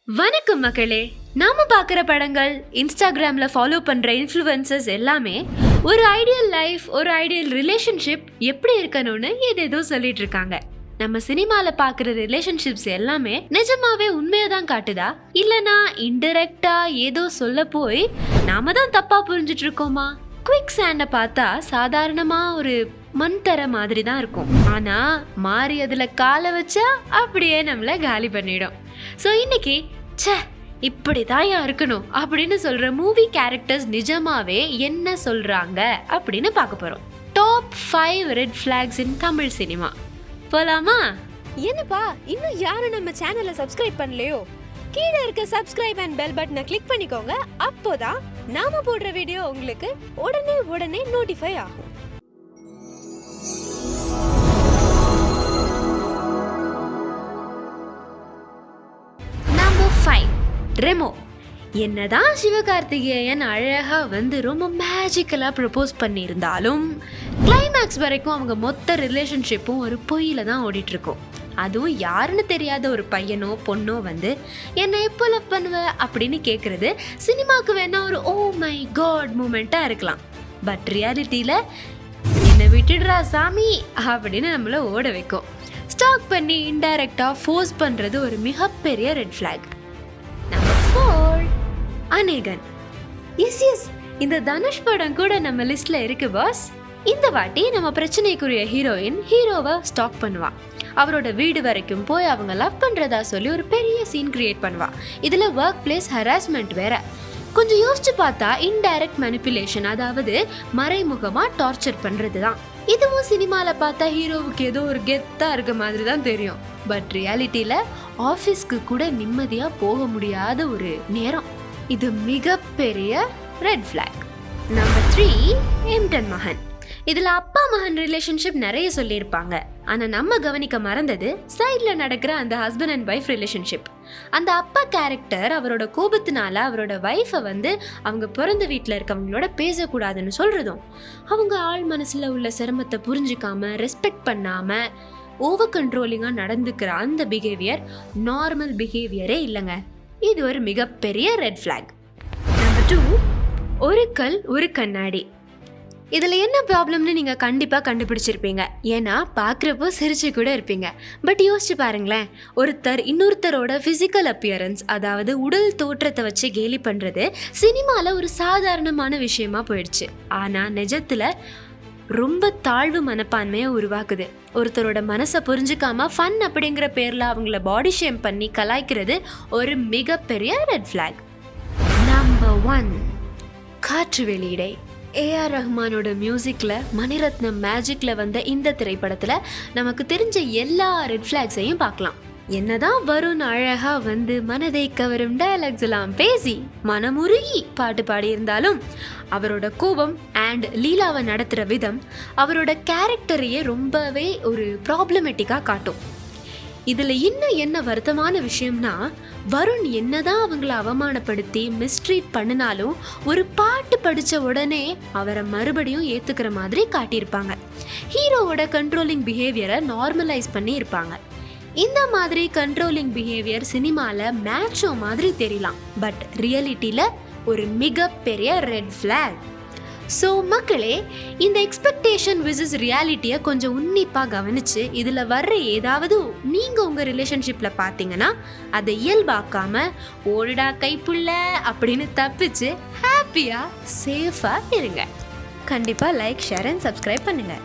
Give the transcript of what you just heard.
வணக்கம் மக்களே. நாம பார்க்குற படங்கள், இன்ஸ்டாகிராமில் ஃபாலோ பண்ணுற இன்ஃப்ளூயன்சர்ஸ் எல்லாமே ஒரு ஐடியல் லைஃப், ஒரு ஐடியல் ரிலேஷன்ஷிப் எப்படி இருக்கணும்னு ஏதேதோ சொல்லிட்டு இருக்காங்க. நம்ம சினிமாவில் பார்க்குற ரிலேஷன்ஷிப்ஸ் எல்லாமே நிஜமாவே உண்மையை தான் காட்டுதா, இல்லைனா இன்டெரக்டா ஏதோ சொல்ல போய் நாம தான் தப்பா புரிஞ்சிட்டு இருக்கோமா? குவிக் சாண்டை பார்த்தா சாதாரணமாக ஒரு மண் தர மாதிரி தான் இருக்கும், ஆனால் மாறி அதில் காலை வச்சா அப்படியே நம்மளை காலி பண்ணிடும். ஸோ இன்னைக்கு இப்படி தான் இருக்கணும் அப்படின்னு சொல்கிற மூவி கேரக்டர்ஸ் நிஜமாவே என்ன சொல்கிறாங்க அப்படின்னு பார்க்க போகிறோம். டாப் 5 ரெட் ஃப்ளாக்ஸ் இன் தமிழ் சினிமா. போலாமா? என்னப்பா இன்னும் யாரும் நம்ம சேனலை சப்ஸ்கிரைப் பண்ணலையோ? கீழே இருக்க சப்ஸ்கிரைப் அண்ட் பெல் பட்டனை கிளிக் பண்ணிக்கோங்க. அப்போதான் நாம போடுற வீடியோ உங்களுக்கு உடனே நோட்டிஃபை ஆகும். நம்பர் 5, ரெமோ. என்னதான் சிவகார்த்திகேயன் அழகா வந்து ரொம்ப மேஜிக்கலா ப்ரப்போஸ் பண்ணியிருந்தாலும் கிளைமேக்ஸ் வரைக்கும் அவங்க மொத்த ரிலேஷன்ஷிப்பும் ஒரு பொய்யில தான் ஓடிட்டு இருக்கும். அதுவும் யாருன்னு தெரியாத ஒரு பையனோ பொண்ணோ வந்து என்னை எப்போ லவ் பண்ணுவ அப்படின்னு கேட்குறது சினிமாவுக்கு வேணா ஒரு ஓ மை காட் மூமெண்ட்டாக இருக்கலாம். பட் ரியாலிட்டியில் என்னை விட்டுடுறா சாமி அப்படின்னு நம்மளை ஓட வைக்கும். ஸ்டாக் பண்ணி இன்டைரக்டாக ஃபோர்ஸ் பண்ணுறது ஒரு மிகப்பெரிய ரெட் ஃப்ளாக். நம்பர் 4, அநேகன். எஸ், இந்த தனுஷ் படம் கூட நம்ம லிஸ்ட்ல இருக்கு பாஸ். இந்த வாட்டி நம்ம பிரச்சனைக்குரிய ஹீரோயின் ஹீரோவை ஸ்டாக் பண்ணுவா. அவரோட வீடு வரைக்கும் போய் அவங்க லவ் பண்றதா சொல்லி ஒரு பெரிய சீன் கிரியேட் பண்ணுவா. இதுல ஒர்க் பிளேஸ் ஹராஸ்மெண்ட் வேற. கொஞ்சம் யோசிச்சு பார்த்தா இன்டைரக்ட் மேனிப்புலேஷன், அதாவது மறைமுகமா டார்ச்சர் பண்றது தான். இதுவும் சினிமால பார்த்தா ஹீரோவுக்கு ஏதோ ஒரு கெத்தா இருக்க மாதிரி தான் தெரியும். பட் ரியாலிட்டியில ஆஃபீஸ்க்கு கூட நிம்மதியா போக முடியாத ஒரு நேரம். இது மிகப்பெரிய ரெட் ஃபிளாக். நம்பர் 3, எம்டன் மகன். இதுல அப்பா மகன் ரிலேஷன்ஷிப் நிறைய சொல்லியிருப்பாங்க, ஆனா நம்ம கவனிக்க மறந்தது சைட்ல நடக்கிற அந்த ஹஸ்பண்ட் அண்ட் ஒய்ஃப் ரிலேஷன்ஷிப். அந்த அப்பா கேரக்டர் அவரோட கோபத்தினால அவரோட ஒய்ஃபை வந்து அவங்க பிறந்த வீட்டில் இருக்கவங்களோட பேசக்கூடாதுன்னு சொல்றதும், அவங்க ஆள் மனசுல உள்ள சிரமத்தை புரிஞ்சுக்காம ரெஸ்பெக்ட் பண்ணாம ஓவர் கண்ட்ரோலிங்காக நடந்துக்கிற அந்த பிஹேவியர் நார்மல் பிஹேவியரே இல்லைங்க. இது ஒரு மிகப்பெரிய ரெட் ஃப்ளாக். நம்பர் 2, ஒரு கல் ஒரு கண்ணாடி. இதில் என்ன ப்ராப்ளம்னு நீங்கள் கண்டிப்பாக கண்டுபிடிச்சிருப்பீங்க. ஏன்னா பார்க்குறப்போ சிரிச்சு கூட இருப்பீங்க. பட் யோசிச்சு பாருங்களேன், ஒருத்தர் இன்னொருத்தரோட ஃபிசிக்கல் அப்பியரன்ஸ், அதாவது உடல் தோற்றத்தை வச்சு கேலி பண்ணுறது சினிமாவில் ஒரு சாதாரணமான விஷயமா போயிடுச்சு. ஆனால் நிஜத்தில் ரொம்ப தாழ்வு மனப்பான்மையை உருவாக்குது. ஒருத்தரோட மனசை புரிஞ்சுக்காம ஃபன் அப்படிங்கிற பேரில் அவங்கள பாடி ஷேம் பண்ணி கலாய்க்கிறது ஒரு மிகப்பெரிய ரெட் ஃப்ளாக். நம்பர் 1, காற்று வெளியிடை. ஏஆர் ரஹ்மானோட மியூசிக்கில், மணிரத்னம் மேஜிக்கில் வந்த இந்த திரைப்படத்தில் நமக்கு தெரிஞ்ச எல்லா ரெட் ஃப்ளாக்ஸையும் பார்க்கலாம். என்னதான் வருண் அழகா வந்து மனதை கவரும் டயலாக்ஸ் எல்லாம் பேசி மனமுருகி பாட்டு பாடியிருந்தாலும் அவரோட கோபம் அண்ட் லீலாவை நடத்துகிற விதம் அவரோட கேரக்டரையே ரொம்பவே ஒரு ப்ராப்ளமேட்டிக்காக காட்டும். இதில் இன்னும் என்ன வருத்தமான விஷயம்னா, வருண் என்னதான் அவங்கள அவமானப்படுத்தி மிஸ்ட்ரீட் பண்ணினாலும் ஒரு பாட்டு படித்த உடனே அவரை மறுபடியும் ஏற்றுக்கிற மாதிரி காட்டியிருப்பாங்க. ஹீரோவோட கண்ட்ரோலிங் பிஹேவியரை நார்மலைஸ் பண்ணி இருப்பாங்க. இந்த மாதிரி கண்ட்ரோலிங் பிஹேவியர் சினிமாவில் மேட்சோ மாதிரி தெரியலாம், பட் ரியாலிட்டியில் ஒரு மிகப்பெரிய ரெட் ஃப்ளாக். ஸோ மக்களே, இந்த எக்ஸ்பெக்டேஷன் விசஸ் ரியாலிட்டியை கொஞ்சம் உன்னிப்பாக கவனித்து இதில் வர்ற ஏதாவது நீங்கள் உங்கள் ரிலேஷன்ஷிப்பில் பார்த்தீங்கன்னா அதை இயல்பாக்காமல் ஓடுடா கைப்புள்ள அப்படின்னு தப்பிச்சு ஹாப்பியாக சேஃபாக இருங்க. கண்டிப்பாக லைக், ஷேர் அண்ட் சப்ஸ்கிரைப் பண்ணுங்கள்.